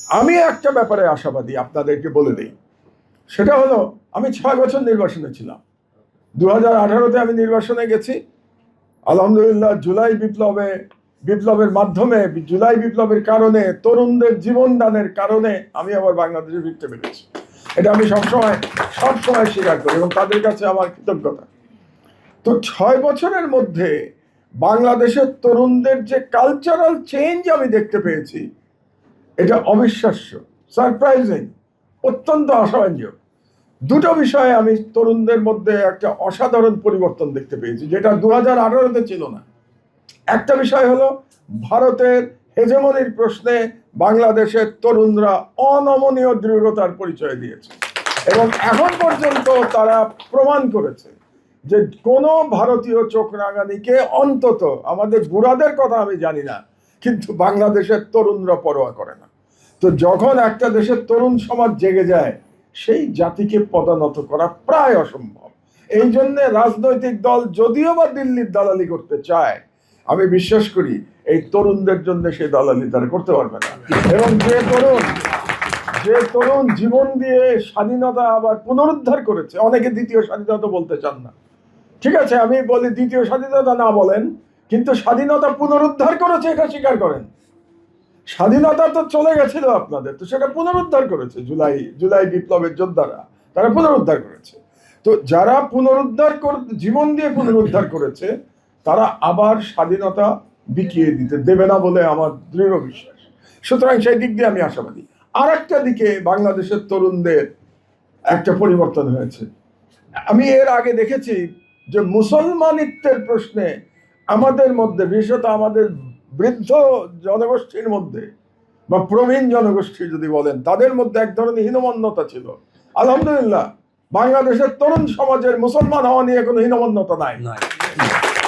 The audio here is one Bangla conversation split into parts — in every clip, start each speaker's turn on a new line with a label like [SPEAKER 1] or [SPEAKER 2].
[SPEAKER 1] আমি একটা ব্যাপারে আশাবাদী, আপনাদেরকে বলে দিই। সেটা হলো, আমি 6 বছর নির্বাসনে ছিলাম। 2018-তে আমি নির্বাসনে গেছি। আলহামদুলিল্লাহ, বিপ্লবের মাধ্যমে, জুলাই বিপ্লবের কারণে, তরুণদের জীবন দানের কারণে আমি আবার বাংলাদেশে ফিরতে পেরেছি। এটা আমি সবসময় স্বীকার করি এবং তাদের কাছে আমার কৃতজ্ঞতা। তো 6 বছরের মধ্যে বাংলাদেশের তরুণদের যে কালচারাল চেঞ্জ আমি দেখতে পেয়েছি, এটা অবিশ্বাস্য, সারপ্রাইজিং, অত্যন্ত আশাব্যঞ্জক। দুটো বিষয়ে আমি তরুণদের মধ্যে একটা অসাধারণ পরিবর্তন দেখতে পেয়েছি, যেটা 2018-তে ছিল না। একটা বিষয় হলো, ভারতের হেজেমনির প্রশ্নে বাংলাদেশের তরুণরা অনমনীয় দৃঢ়তার পরিচয় দিয়েছে এবং এখন পর্যন্ত তারা প্রমাণ করেছে যে কোনো ভারতীয় চোখ রাঙানিকে, অন্তত আমাদের বুড়াদের কথা আমি জানি না, কিন্তু বাংলাদেশের তরুণরা পরোয়া করে না। তো যখন একটা দেশের তরুণ সমাজ জেগে যায়, সেই জাতিকে পদানত করা প্রায় অসম্ভব। এই জন্য রাজনৈতিক দল যদিও বা দিল্লির দালালি করতে চায়, আমি বিশ্বাস করি এই তরুণদের জন্য সেই দালালি তারা করতে পারবে না। এবং যে তরুণ জীবন দিয়ে স্বাধীনতা আবার পুনরুদ্ধার করেছে, অনেকে দ্বিতীয় স্বাধীনতা বলতে চান না, ঠিক আছে, আমি বলি দ্বিতীয় স্বাধীনতা না বলেন, কিন্তু স্বাধীনতা পুনরুদ্ধার করেছে, এটা স্বীকার করেন। স্বাধীনতা তো চলে গেছিল আপনাদের, তো সেটা পুনরুদ্ধার করেছে জুলাই বিপ্লবের যোদ্ধারা, তারা পুনরুদ্ধার করেছে। তো যারা জীবন দিয়ে পুনরুদ্ধার করেছে, তারা আবার স্বাধীনতা বিকিয়ে দিতে দেবে না বলে আমার দৃঢ় বিশ্বাস। সুতরাং সেই দিক দিয়ে আমি আশাবাদী। আর একটা দিকে বাংলাদেশের তরুণদের একটা পরিবর্তন হয়েছে। আমি এর আগে দেখেছি যে মুসলমানিত্বের প্রশ্নে আমাদের মধ্যে, বিশেষত আমাদের বৃদ্ধ জনগোষ্ঠীর মধ্যে বা প্রবীণ জনগোষ্ঠী যদি বলেন, তাদের মধ্যে এক ধরনের হীনমন্যতা ছিল। আলহামদুলিল্লাহ, বাংলাদেশের তরুণ সমাজের মুসলমান হওয়া নিয়ে কোনো হীনমন্যতা নাই।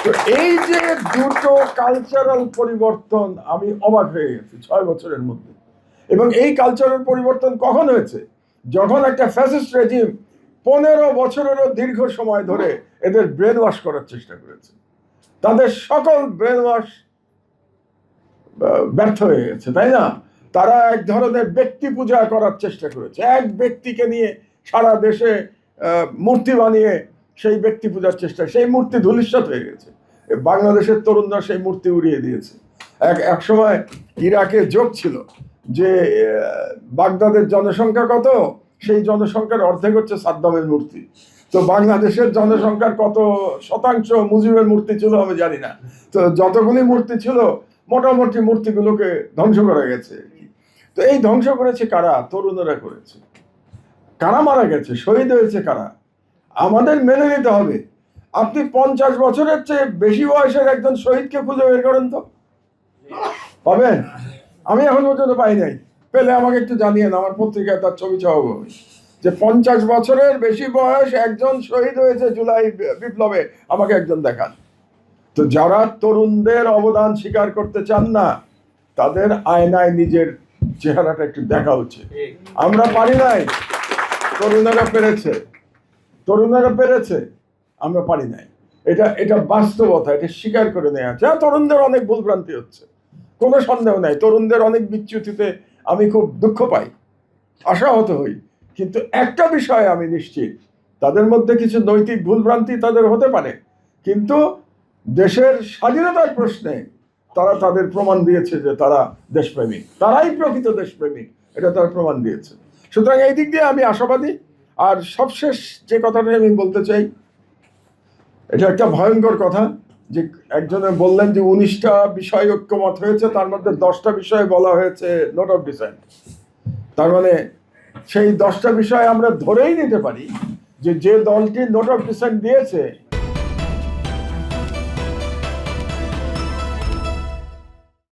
[SPEAKER 1] তো এই যে দুটো কালচারাল পরিবর্তন, আমি অবাক হয়ে গেছি 6 বছরের মধ্যে। এবং এই কালচারাল পরিবর্তন কখন হয়েছে? যখন একটা ফ্যাসিস্ট রেজিম 15 বছরেরও দীর্ঘ সময় ধরে এদের ব্রেন ওয়াশ করার চেষ্টা করেছে। তাদের সকল ব্রেন ওয়াশ ব্যর্থ হয়ে গেছে, তাই না? তারা এক ধরনের ব্যক্তি পূজা করার চেষ্টা করেছে, এক ব্যক্তিকে নিয়ে সারা দেশে মূর্তি বানিয়ে সেই ব্যক্তি পূজার চেষ্টা, সেই মূর্তি ধূলিসাৎ হয়ে গেছে। বাংলাদেশের তরুণরা সেই মূর্তি উড়িয়ে দিয়েছে। এক সময় ইরাকে জোক ছিল যে বাগদাদের জনসংখ্যা কত, সেই জনসংখ্যার অর্ধেক হচ্ছে সাদ্দামের মূর্তি। তো বাংলাদেশের জনসংখ্যার কত শতাংশ মুজিবের মূর্তি ছিল আমি জানি না। তো যতগুলি মূর্তি ছিল, মোটামুটি মূর্তিগুলোকে ধ্বংস করা গেছে। তো এই ধ্বংস করেছে কারা? তরুণরা করেছে। কারা মারা গেছে, শহীদ হয়েছে কারা? আমাদের মেনে নিতে হবে। আপনি 50 বছরের চেয়ে বেশি বয়সের একজন শহীদকে খুঁজে বের করেন তো, পাবেন? আমি এখন পর্যন্ত পাই নাই। পেলে আমাকে একটু জানিয়েন, আমার পত্রিকায় তার ছবি ছাপাবো যে 50 বছরের বেশি বয়স একজন শহীদ হয়েছে জুলাই বিপ্লবে, আমাকে একজন দেখান। তো যারা তরুণদের অবদান স্বীকার করতে চান না, তাদের আয়নায় নিজের চেহারাটা একটু দেখা উচিত। আমরা পারি নাই, তরুণেরা পেরেছে, আমরা পারি নাই। এটা বাস্তবতা, এটা স্বীকার করে নেওয়া আছে। তরুণদের অনেক ভুলভ্রান্তি হচ্ছে, কোনো সন্দেহ নাই। তরুণদের অনেক বিচ্যুতিতে আমি খুব দুঃখ পাই, আশাহত হই। কিন্তু একটা বিষয়ে আমি নিশ্চিত, তাদের মধ্যে কিছু নৈতিক ভুলভ্রান্তি তাদের হতে পারে, কিন্তু দেশের স্বাধীনতার প্রশ্নে তারা তাদের প্রমাণ দিয়েছে যে তারা দেশপ্রেমিক, তারাই প্রকৃত দেশপ্রেমিক, এটা তারা প্রমাণ দিয়েছে। সুতরাং এই দিক দিয়ে আমি আশাবাদী। আর সবশেষ যে কথাটা আমি বলতে চাই, এটা একটা ভয়ঙ্কর কথা যে একজনে বললেন যে 19টা বিষয় ঐক্যমত হয়েছে, তার মধ্যে 10টা বিষয় বলা হয়েছে নোট অফ ডিসেন্ট। তার মানে সেই 10টা বিষয় আমরা ধরেই নিতে পারি যে দলটি নোট অফ ডিসেন্ট দিয়েছে